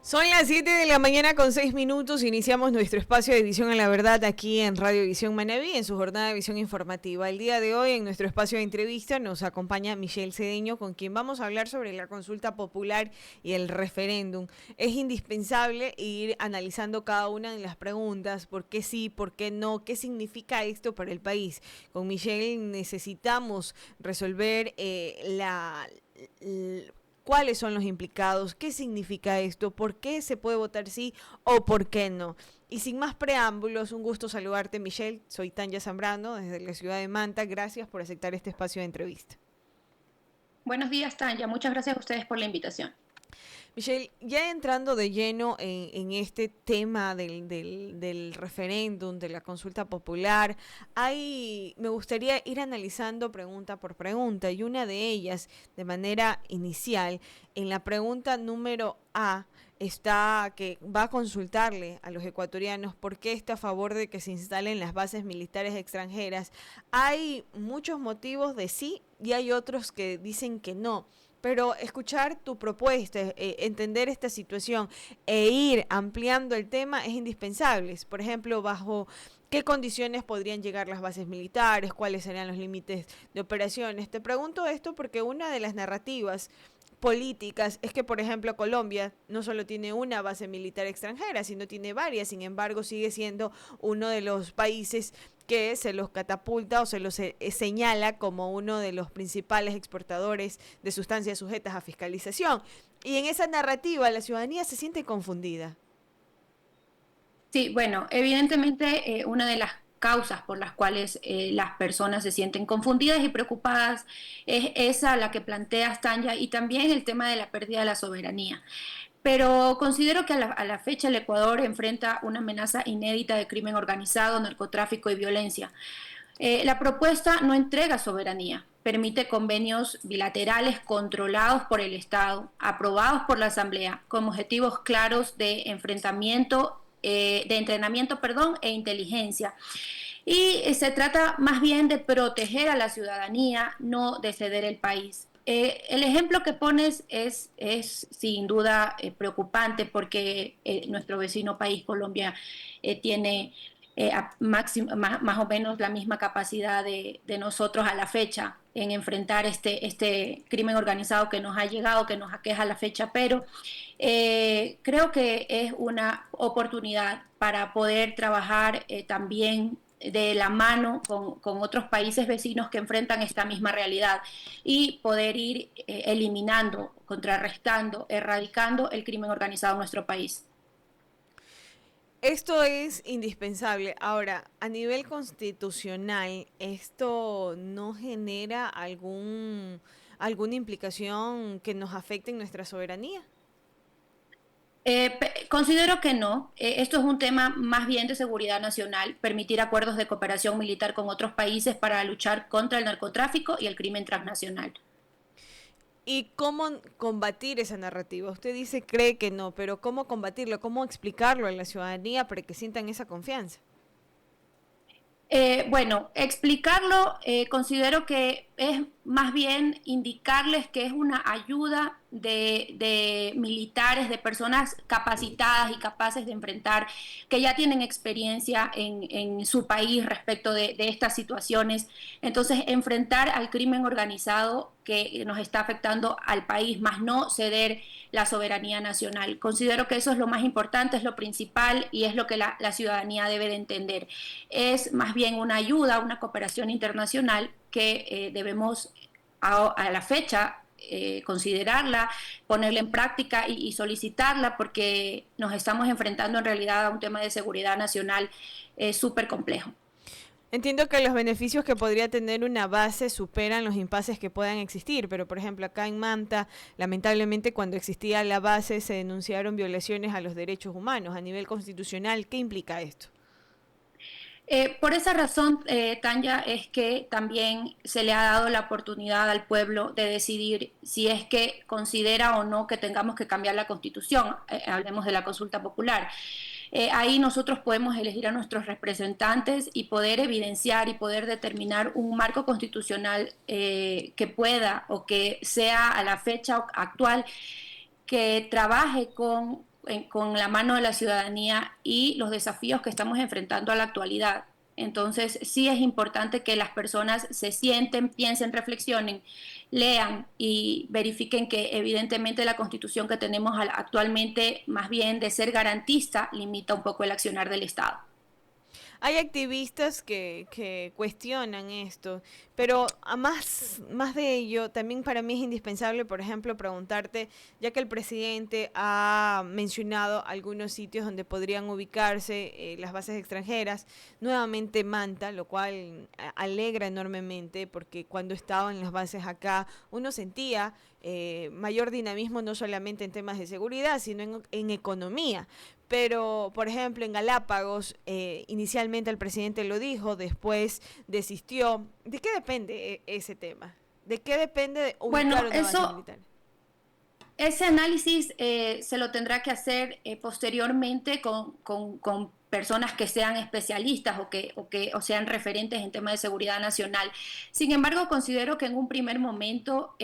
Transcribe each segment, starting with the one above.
Son las 7 de la mañana con 6 minutos. Iniciamos nuestro espacio de Visión a la Verdad aquí en Radio Visión Manabí, en su jornada de visión informativa. El día de hoy, en nuestro espacio de entrevista, nos acompaña Michelle Cedeño, con quien vamos a hablar sobre la consulta popular y el referéndum. Es indispensable ir analizando cada una de las preguntas, por qué sí, por qué no, qué significa esto para el país. Con Michelle necesitamos resolver cuáles son los implicados, qué significa esto, por qué se puede votar sí o por qué no. Y sin más preámbulos, un gusto saludarte, Michelle. Soy Tanya Zambrano, desde la ciudad de Manta. Gracias por aceptar este espacio de entrevista. Buenos días, Tanya. Muchas gracias a ustedes por la invitación. Michelle, ya entrando de lleno en este tema del referéndum, de la consulta popular, me gustaría ir analizando pregunta por pregunta, y una de ellas, de manera inicial, en la pregunta número A, está que va a consultarle a los ecuatorianos por qué está a favor de que se instalen las bases militares extranjeras. Hay muchos motivos de sí y hay otros que dicen que no. Pero escuchar tu propuesta, entender esta situación e ir ampliando el tema es indispensable. Por ejemplo, bajo qué condiciones podrían llegar las bases militares, cuáles serían los límites de operaciones. Te pregunto esto porque una de las narrativas políticas es que, por ejemplo, Colombia no solo tiene una base militar extranjera, sino tiene varias. Sin embargo, sigue siendo uno de los países que se los catapulta o se los señala como uno de los principales exportadores de sustancias sujetas a fiscalización. Y en esa narrativa la ciudadanía se siente confundida. Sí, bueno, evidentemente una de las causas por las cuales las personas se sienten confundidas y preocupadas es esa la que planteas, Tanya, y también el tema de la pérdida de la soberanía. Pero considero que a la fecha el Ecuador enfrenta una amenaza inédita de crimen organizado, narcotráfico y violencia. La propuesta no entrega soberanía, permite convenios bilaterales controlados por el Estado, aprobados por la Asamblea, con objetivos claros de entrenamiento, e inteligencia. Y se trata más bien de proteger a la ciudadanía, no de ceder el país. El ejemplo que pones es sin duda preocupante porque nuestro vecino país, Colombia, tiene más o menos la misma capacidad de nosotros a la fecha en enfrentar este crimen organizado que nos ha llegado, que nos aqueja a la fecha, pero creo que es una oportunidad para poder trabajar también de la mano con otros países vecinos que enfrentan esta misma realidad y poder ir eliminando, contrarrestando, erradicando el crimen organizado en nuestro país. Esto es indispensable. Ahora, a nivel constitucional, ¿esto no genera alguna implicación que nos afecte en nuestra soberanía? Considero que no. Esto es un tema más bien de seguridad nacional, permitir acuerdos de cooperación militar con otros países para luchar contra el narcotráfico y el crimen transnacional. ¿Y cómo combatir esa narrativa? Usted dice cree que no, pero ¿cómo combatirlo? ¿Cómo explicarlo a la ciudadanía para que sientan esa confianza? Bueno, explicarlo considero que es más bien indicarles que es una ayuda de militares, de personas capacitadas y capaces de enfrentar, que ya tienen experiencia en su país respecto de estas situaciones. Entonces, enfrentar al crimen organizado que nos está afectando al país, más no ceder la soberanía nacional. Considero que eso es lo más importante, es lo principal y es lo que la ciudadanía debe de entender. Es más bien una ayuda, una cooperación internacional que debemos a la fecha considerarla, ponerla en práctica y solicitarla porque nos estamos enfrentando en realidad a un tema de seguridad nacional súper complejo. Entiendo que los beneficios que podría tener una base superan los impases que puedan existir, pero por ejemplo acá en Manta, lamentablemente cuando existía la base se denunciaron violaciones a los derechos humanos a nivel constitucional. ¿Qué implica esto? Por esa razón, Tanya, es que también se le ha dado la oportunidad al pueblo de decidir si es que considera o no que tengamos que cambiar la constitución. Hablemos de la consulta popular. Ahí nosotros podemos elegir a nuestros representantes y poder evidenciar y poder determinar un marco constitucional que pueda o que sea a la fecha actual que trabaje con con la mano de la ciudadanía y los desafíos que estamos enfrentando a la actualidad. Entonces, sí es importante que las personas se sienten, piensen, reflexionen, lean y verifiquen que evidentemente la constitución que tenemos actualmente, más bien de ser garantista, limita un poco el accionar del Estado. Hay activistas que cuestionan esto, pero a más de ello, también para mí es indispensable, por ejemplo, preguntarte, ya que el presidente ha mencionado algunos sitios donde podrían ubicarse las bases extranjeras, nuevamente Manta, lo cual alegra enormemente, porque cuando estaba en las bases acá, uno sentía mayor dinamismo no solamente en temas de seguridad, sino en economía. Pero, por ejemplo, en Galápagos, inicialmente el presidente lo dijo, después desistió. ¿De qué depende ese tema? ¿De qué depende de ubicar Bueno, una base militar? ese análisis se lo tendrá que hacer posteriormente con personas que sean especialistas o sean referentes en temas de seguridad nacional. Sin embargo, considero que en un primer momento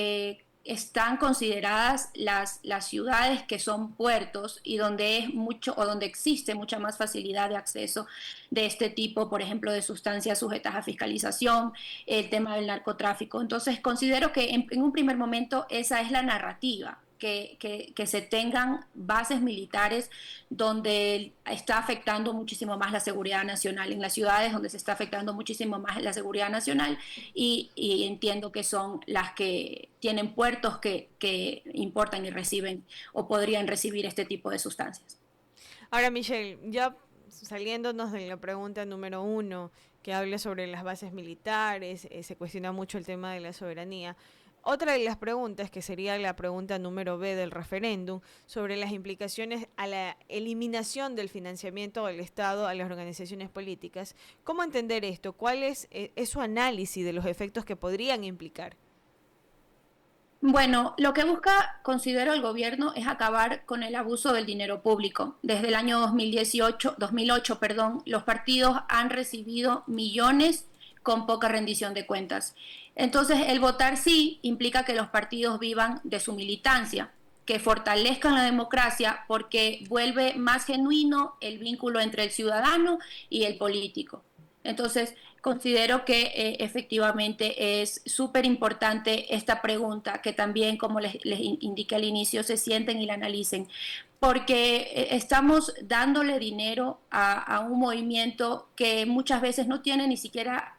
están consideradas las ciudades que son puertos y donde es mucho o donde existe mucha más facilidad de acceso de este tipo, por ejemplo, de sustancias sujetas a fiscalización, el tema del narcotráfico. Entonces, considero que en un primer momento esa es la narrativa. Que se tengan bases militares donde está afectando muchísimo más la seguridad nacional, en las ciudades donde se está afectando muchísimo más la seguridad nacional y entiendo que son las que tienen puertos que importan y reciben o podrían recibir este tipo de sustancias. Ahora, Michelle, ya saliéndonos de la pregunta número uno, que habla sobre las bases militares, se cuestiona mucho el tema de la soberanía. Otra de las preguntas, que sería la pregunta número B del referéndum, sobre las implicaciones a la eliminación del financiamiento del Estado a las organizaciones políticas. ¿Cómo entender esto? ¿Cuál es su análisis de los efectos que podrían implicar? Bueno, lo que busca, considero el gobierno, es acabar con el abuso del dinero público. Desde el año 2008, los partidos han recibido millones con poca rendición de cuentas. Entonces, el votar sí implica que los partidos vivan de su militancia, que fortalezcan la democracia porque vuelve más genuino el vínculo entre el ciudadano y el político. Entonces, considero que efectivamente es súper importante esta pregunta, que también, como les indiqué al inicio, se sienten y la analicen, porque estamos dándole dinero a un movimiento que muchas veces no tiene ni siquiera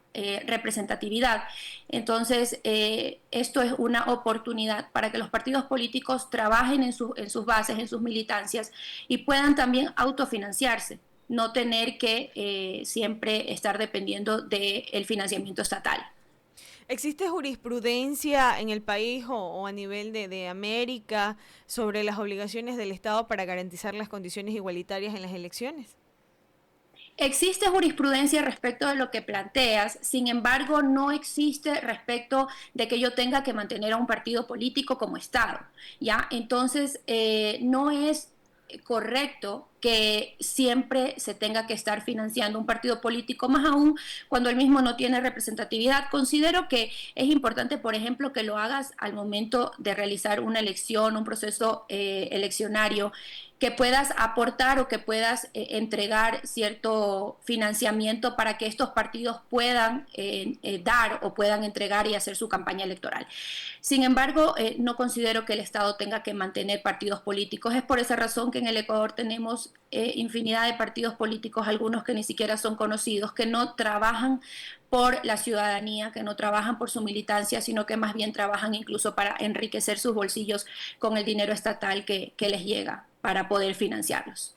representatividad. Entonces, esto es una oportunidad para que los partidos políticos trabajen en sus bases, en sus militancias y puedan también autofinanciarse, no tener que siempre estar dependiendo del financiamiento estatal. ¿Existe jurisprudencia en el país o a nivel de América sobre las obligaciones del Estado para garantizar las condiciones igualitarias en las elecciones? Existe jurisprudencia respecto de lo que planteas, sin embargo, no existe respecto de que yo tenga que mantener a un partido político como Estado, ¿ya? Entonces, no es correcto que siempre se tenga que estar financiando un partido político, más aún cuando el mismo no tiene representatividad. Considero que es importante, por ejemplo, que lo hagas al momento de realizar una elección, un proceso eleccionario, que puedas aportar o que puedas entregar cierto financiamiento para que estos partidos puedan dar o puedan entregar y hacer su campaña electoral. Sin embargo, no considero que el Estado tenga que mantener partidos políticos. Es por esa razón que en el Ecuador tenemos infinidad de partidos políticos, algunos que ni siquiera son conocidos, que no trabajan por la ciudadanía, que no trabajan por su militancia, sino que más bien trabajan incluso para enriquecer sus bolsillos con el dinero estatal que les llega para poder financiarlos.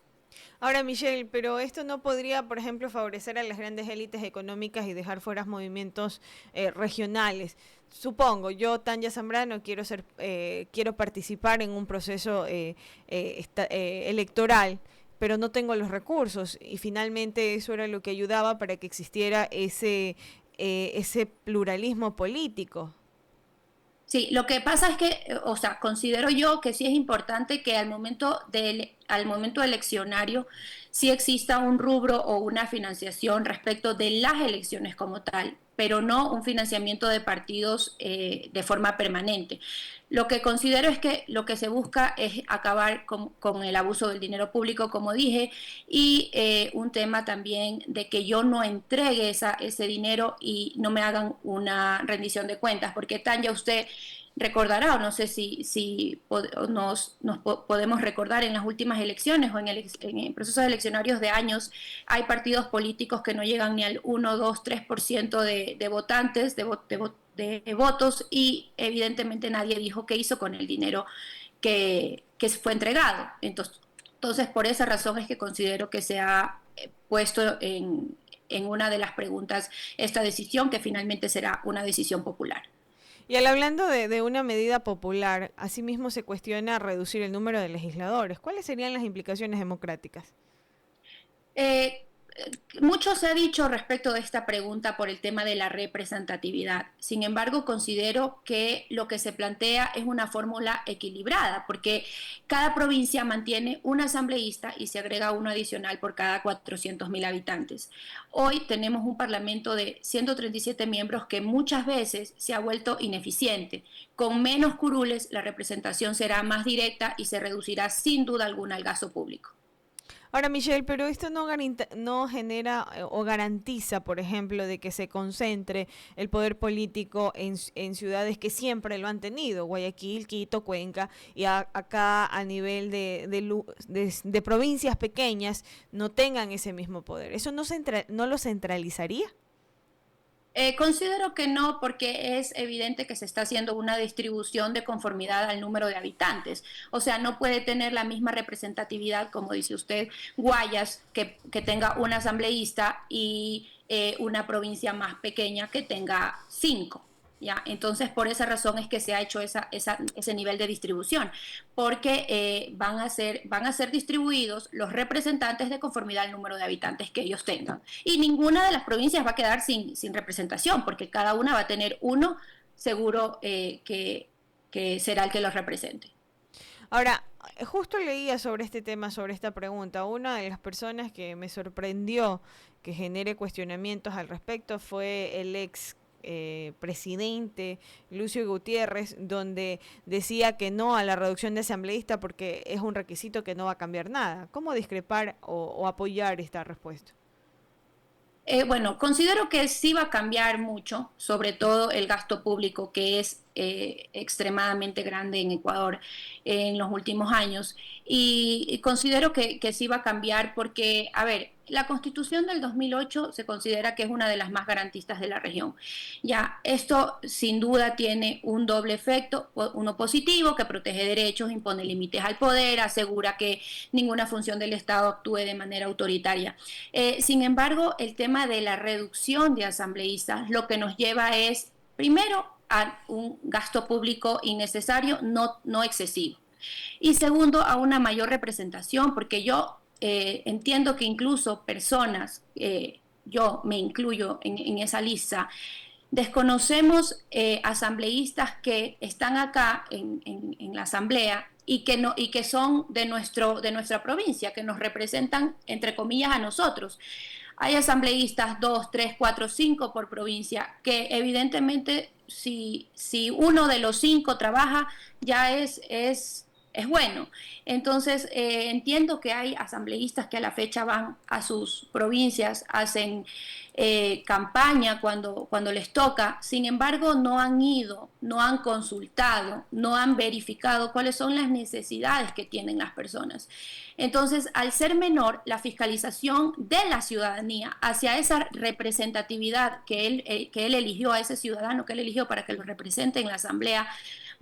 Ahora, Michelle, pero esto no podría, por ejemplo, favorecer a las grandes élites económicas y dejar fuera movimientos regionales. Supongo, yo, Tanya Zambrano, quiero participar en un proceso electoral, pero no tengo los recursos y finalmente eso era lo que ayudaba para que existiera ese pluralismo político. Sí, lo que pasa es que, o sea, considero yo que sí es importante que al momento eleccionario sí exista un rubro o una financiación respecto de las elecciones como tal, pero no un financiamiento de partidos de forma permanente. Lo que considero es que lo que se busca es acabar con el abuso del dinero público, como dije, y un tema también de que yo no entregue ese dinero y no me hagan una rendición de cuentas, porque Tanya, usted recordará, o no sé si podemos recordar en las últimas elecciones o en procesos eleccionarios de años, hay partidos políticos que no llegan ni al 1, 2, 3% de votantes, de votos, y evidentemente nadie dijo qué hizo con el dinero que fue entregado. Entonces, por esa razón es que considero que se ha puesto en una de las preguntas esta decisión, que finalmente será una decisión popular. Y al hablando de una medida popular, asimismo se cuestiona reducir el número de legisladores. ¿Cuáles serían las implicaciones democráticas? Eh, Mucho se ha dicho respecto de esta pregunta por el tema de la representatividad. Sin embargo, considero que lo que se plantea es una fórmula equilibrada, porque cada provincia mantiene un asambleísta y se agrega uno adicional por cada 400.000 habitantes. Hoy tenemos un parlamento de 137 miembros que muchas veces se ha vuelto ineficiente. Con menos curules, la representación será más directa y se reducirá sin duda alguna el gasto público. Ahora, Michelle, pero esto no genera o garantiza, por ejemplo, de que se concentre el poder político en ciudades que siempre lo han tenido, Guayaquil, Quito, Cuenca, y acá a nivel de provincias pequeñas no tengan ese mismo poder. ¿Eso no lo centralizaría? Considero que no, porque es evidente que se está haciendo una distribución de conformidad al número de habitantes. O sea, no puede tener la misma representatividad, como dice usted, Guayas, que tenga un asambleísta, y una provincia más pequeña que tenga 5. ¿Ya? Entonces, por esa razón es que se ha hecho ese nivel de distribución, porque van a ser distribuidos los representantes de conformidad al número de habitantes que ellos tengan. Y ninguna de las provincias va a quedar sin representación, porque cada una va a tener uno seguro que será el que los represente. Ahora, justo leía sobre este tema, sobre esta pregunta. Una de las personas que me sorprendió que genere cuestionamientos al respecto fue el ex presidente Lucio Gutiérrez, donde decía que no a la reducción de asambleísta porque es un requisito que no va a cambiar nada. ¿Cómo discrepar o apoyar esta respuesta? Bueno, considero que sí va a cambiar mucho, sobre todo el gasto público, que es extremadamente grande en Ecuador en los últimos años. Y considero que sí va a cambiar porque, a ver, la Constitución del 2008 se considera que es una de las más garantistas de la región. Ya, esto sin duda tiene un doble efecto: uno positivo, que protege derechos, impone límites al poder, asegura que ninguna función del Estado actúe de manera autoritaria. Sin embargo, el tema de la reducción de asambleístas lo que nos lleva es, primero, a un gasto público innecesario, no excesivo. Y segundo, a una mayor representación, porque yo entiendo que incluso personas, yo me incluyo en esa lista, desconocemos asambleístas que están acá en la asamblea y que, no, y que son de nuestra provincia, que nos representan, entre comillas, a nosotros. Hay asambleístas 2, 3, 4, 5 por provincia, que evidentemente si uno de los 5 trabaja, ya es bueno. Entonces, entiendo que hay asambleístas que a la fecha van a sus provincias, hacen campaña cuando les toca. Sin embargo, no han ido, no han consultado, no han verificado cuáles son las necesidades que tienen las personas. Entonces, al ser menor la fiscalización de la ciudadanía hacia esa representatividad que él eligió, a ese ciudadano que él eligió para que lo represente en la asamblea,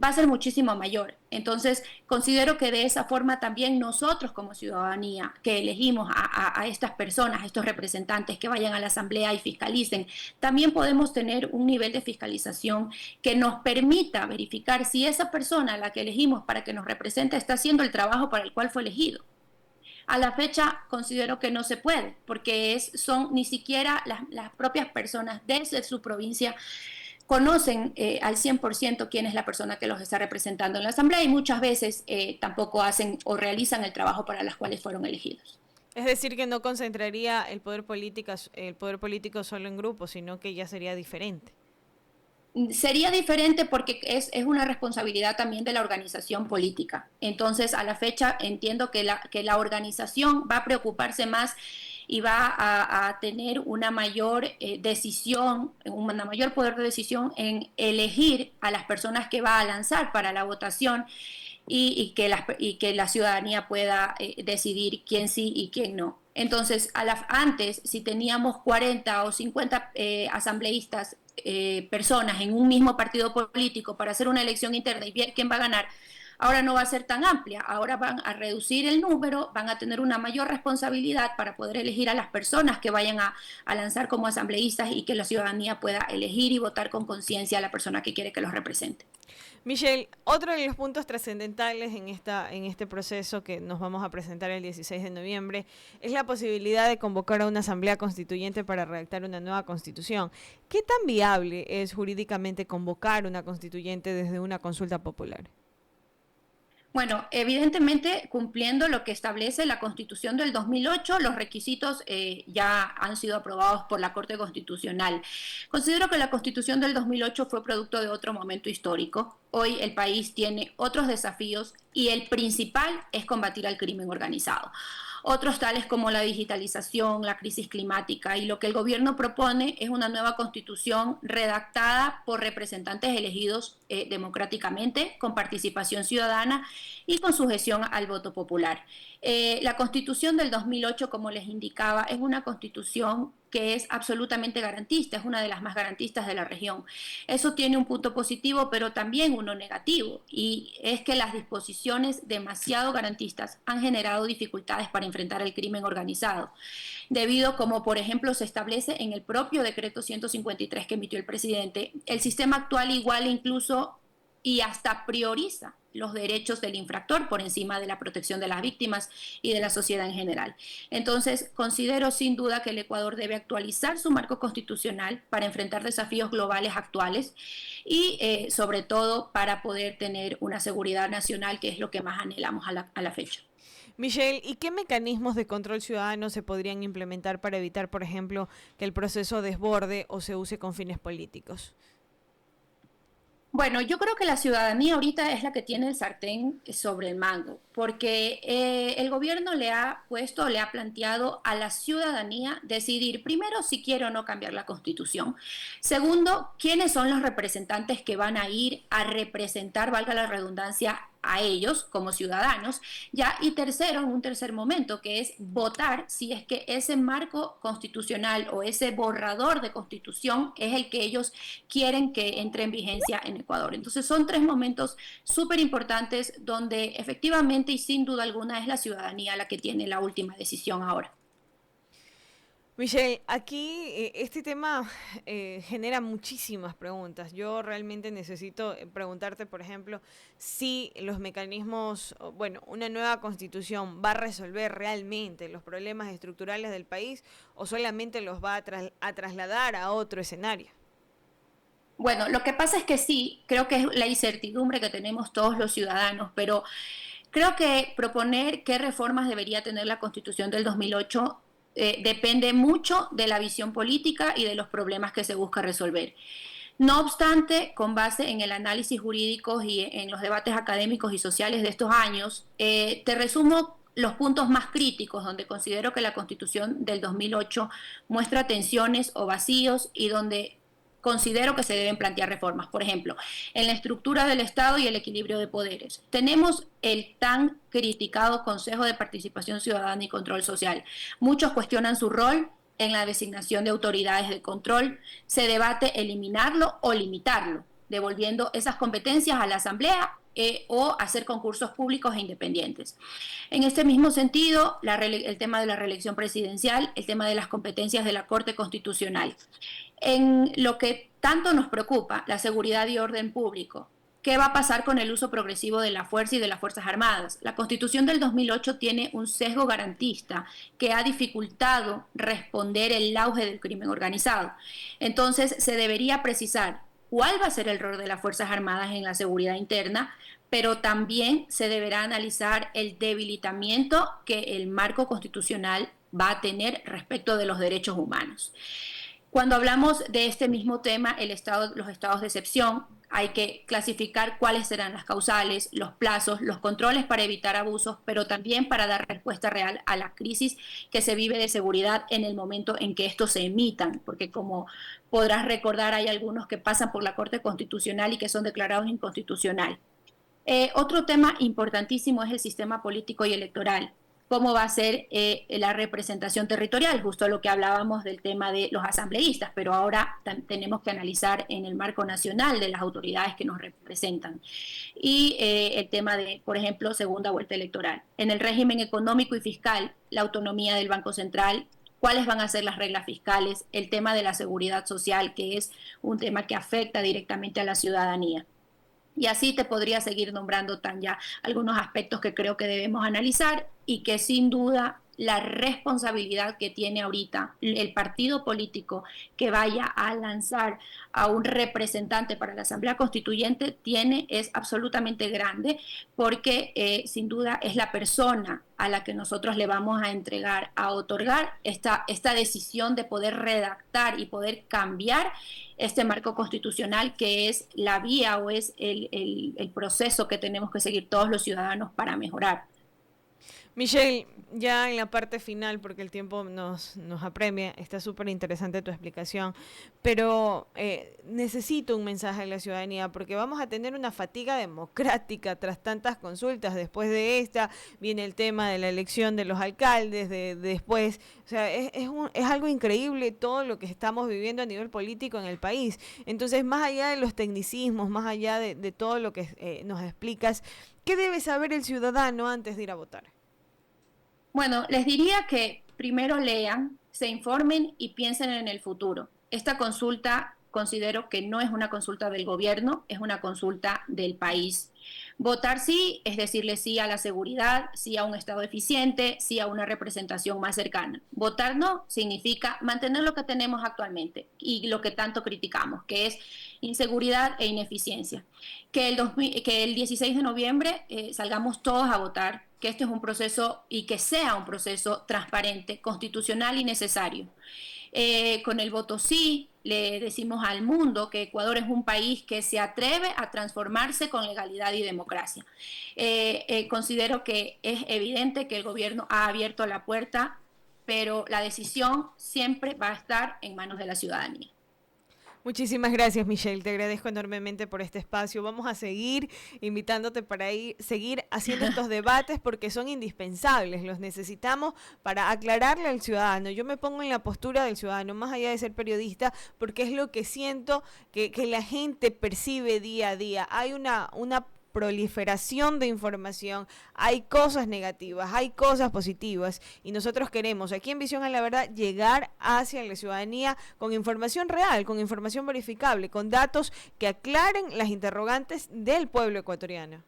va a ser muchísimo mayor. Entonces, considero que de esa forma también nosotros como ciudadanía que elegimos a estas personas, a estos representantes que vayan a la asamblea y fiscalicen, también podemos tener un nivel de fiscalización que nos permita verificar si esa persona a la que elegimos para que nos represente está haciendo el trabajo para el cual fue elegido. A la fecha considero que no se puede, porque son ni siquiera las propias personas desde su provincia conocen al 100% quién es la persona que los está representando en la asamblea, y muchas veces tampoco hacen o realizan el trabajo para los cuales fueron elegidos. Es decir, que no concentraría el poder político solo en grupos, sino que ya sería diferente. Sería diferente porque es una responsabilidad también de la organización política. Entonces, a la fecha entiendo que la organización va a preocuparse más y va a tener una mayor decisión, un mayor poder de decisión en elegir a las personas que va a lanzar para la votación y que la ciudadanía pueda decidir quién sí y quién no. Entonces, antes, si teníamos 40 o 50 asambleístas, personas en un mismo partido político para hacer una elección interna y ver quién va a ganar, ahora no va a ser tan amplia, ahora van a reducir el número, van a tener una mayor responsabilidad para poder elegir a las personas que vayan a lanzar como asambleístas y que la ciudadanía pueda elegir y votar con conciencia a la persona que quiere que los represente. Michelle, otro de los puntos trascendentales en este proceso que nos vamos a presentar el 16 de noviembre es la posibilidad de convocar a una asamblea constituyente para redactar una nueva constitución. ¿Qué tan viable es jurídicamente convocar una constituyente desde una consulta popular? Bueno, evidentemente cumpliendo lo que establece la Constitución del 2008, los requisitos ya han sido aprobados por la Corte Constitucional. Considero que la Constitución del 2008 fue producto de otro momento histórico. Hoy el país tiene otros desafíos y el principal es combatir al crimen organizado. Otros tales como la digitalización, la crisis climática y lo que el gobierno propone es una nueva constitución redactada por representantes elegidos democráticamente, con participación ciudadana y con sujeción al voto popular. La constitución del 2008, como les indicaba, es una constitución que es absolutamente garantista, es una de las más garantistas de la región. Eso tiene un punto positivo, pero también uno negativo, y es que las disposiciones demasiado garantistas han generado dificultades para enfrentar el crimen organizado, debido como por ejemplo se establece en el propio decreto 153 que emitió el presidente, el sistema actual igual incluso y hasta prioriza los derechos del infractor por encima de la protección de las víctimas y de la sociedad en general. Entonces, considero sin duda que el Ecuador debe actualizar su marco constitucional para enfrentar desafíos globales actuales y sobre todo para poder tener una seguridad nacional, que es lo que más anhelamos a la fecha. Michelle, ¿y qué mecanismos de control ciudadano se podrían implementar para evitar, por ejemplo, que el proceso desborde o se use con fines políticos? Bueno, yo creo que la ciudadanía ahorita es la que tiene el sartén sobre el mango, porque el gobierno le ha puesto, le ha planteado a la ciudadanía decidir primero si quiere o no cambiar la constitución. Segundo, quiénes son los representantes que van a ir a representar, valga la redundancia, a ellos como ciudadanos, ya, y tercero, en un tercer momento, que es votar si es que ese marco constitucional o ese borrador de constitución es el que ellos quieren que entre en vigencia en Ecuador. Entonces son tres momentos súper importantes donde efectivamente y sin duda alguna es la ciudadanía la que tiene la última decisión ahora. Michelle, aquí este tema genera muchísimas preguntas. Yo realmente necesito preguntarte, por ejemplo, si los mecanismos, bueno, una nueva constitución va a resolver realmente los problemas estructurales del país o solamente los va a trasladar a otro escenario. Bueno, lo que pasa es que sí, creo que es la incertidumbre que tenemos todos los ciudadanos, pero creo que proponer qué reformas debería tener la Constitución del 2008 depende mucho de la visión política y de los problemas que se busca resolver. No obstante, con base en el análisis jurídico y en los debates académicos y sociales de estos años, te resumo los puntos más críticos donde considero que la Constitución del 2008 muestra tensiones o vacíos y donde considero que se deben plantear reformas. Por ejemplo, en la estructura del Estado y el equilibrio de poderes. Tenemos el tan criticado Consejo de Participación Ciudadana y Control Social. Muchos cuestionan su rol en la designación de autoridades de control. Se debate eliminarlo o limitarlo, devolviendo esas competencias a la Asamblea o hacer concursos públicos e independientes. En este mismo sentido, el tema de la reelección presidencial, el tema de las competencias de la Corte Constitucional. En lo que tanto nos preocupa, la seguridad y orden público, ¿qué va a pasar con el uso progresivo de la fuerza y de las Fuerzas Armadas? La Constitución del 2008 tiene un sesgo garantista que ha dificultado responder el auge del crimen organizado. Entonces, se debería precisar cuál va a ser el rol de las Fuerzas Armadas en la seguridad interna, pero también se deberá analizar el debilitamiento que el marco constitucional va a tener respecto de los derechos humanos. Cuando hablamos de este mismo tema, los estados de excepción, hay que clasificar cuáles serán las causales, los plazos, los controles para evitar abusos, pero también para dar respuesta real a la crisis que se vive de seguridad en el momento en que estos se emitan, porque como podrás recordar, hay algunos que pasan por la Corte Constitucional y que son declarados inconstitucionales. Otro tema importantísimo es el sistema político y electoral. ¿Cómo va a ser la representación territorial? Justo lo que hablábamos del tema de los asambleístas, pero ahora tenemos que analizar en el marco nacional de las autoridades que nos representan. Y el tema de, por ejemplo, segunda vuelta electoral. En el régimen económico y fiscal, la autonomía del Banco Central, cuáles van a ser las reglas fiscales, el tema de la seguridad social, que es un tema que afecta directamente a la ciudadanía. Y así te podría seguir nombrando, Tanya, algunos aspectos que creo que debemos analizar y que sin duda la responsabilidad que tiene ahorita el partido político que vaya a lanzar a un representante para la Asamblea Constituyente es absolutamente grande, porque sin duda es la persona a la que nosotros le vamos a entregar, a otorgar esta decisión de poder redactar y poder cambiar este marco constitucional, que es la vía o es el proceso que tenemos que seguir todos los ciudadanos para mejorar. Michelle, ya en la parte final, porque el tiempo nos apremia, está súper interesante tu explicación, pero necesito un mensaje de la ciudadanía, porque vamos a tener una fatiga democrática tras tantas consultas. Después de esta viene el tema de la elección de los alcaldes, después, o sea, es algo increíble todo lo que estamos viviendo a nivel político en el país. Entonces, más allá de los tecnicismos, más allá de todo lo que nos explicas, ¿qué debe saber el ciudadano antes de ir a votar? Bueno, les diría que primero lean, se informen y piensen en el futuro. Esta consulta considero que no es una consulta del gobierno, es una consulta del país. Votar sí es decirle sí a la seguridad, sí a un Estado eficiente, sí a una representación más cercana. Votar no significa mantener lo que tenemos actualmente y lo que tanto criticamos, que es inseguridad e ineficiencia. Que el 16 de noviembre salgamos todos a votar, que este es un proceso y que sea un proceso transparente, constitucional y necesario. Con el voto sí, le decimos al mundo que Ecuador es un país que se atreve a transformarse con legalidad y democracia. Considero que es evidente que el gobierno ha abierto la puerta, pero la decisión siempre va a estar en manos de la ciudadanía. Muchísimas gracias, Michelle. Te agradezco enormemente por este espacio. Vamos a seguir invitándote para seguir haciendo estos debates porque son indispensables. Los necesitamos para aclararle al ciudadano. Yo me pongo en la postura del ciudadano, más allá de ser periodista, porque es lo que siento que la gente percibe día a día. Hay una proliferación de información, hay cosas negativas, hay cosas positivas y nosotros queremos aquí en Visión a la Verdad llegar hacia la ciudadanía con información real, con información verificable, con datos que aclaren las interrogantes del pueblo ecuatoriano.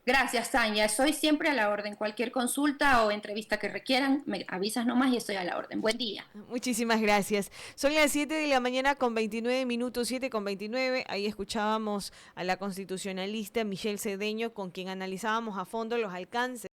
Gracias, Tania. Soy siempre a la orden. Cualquier consulta o entrevista que requieran, me avisas nomás y estoy a la orden. Buen día. Muchísimas gracias. Son las 7 de la mañana con 29 minutos, 7 con 29. Ahí escuchábamos a la constitucionalista Michelle Cedeño, con quien analizábamos a fondo los alcances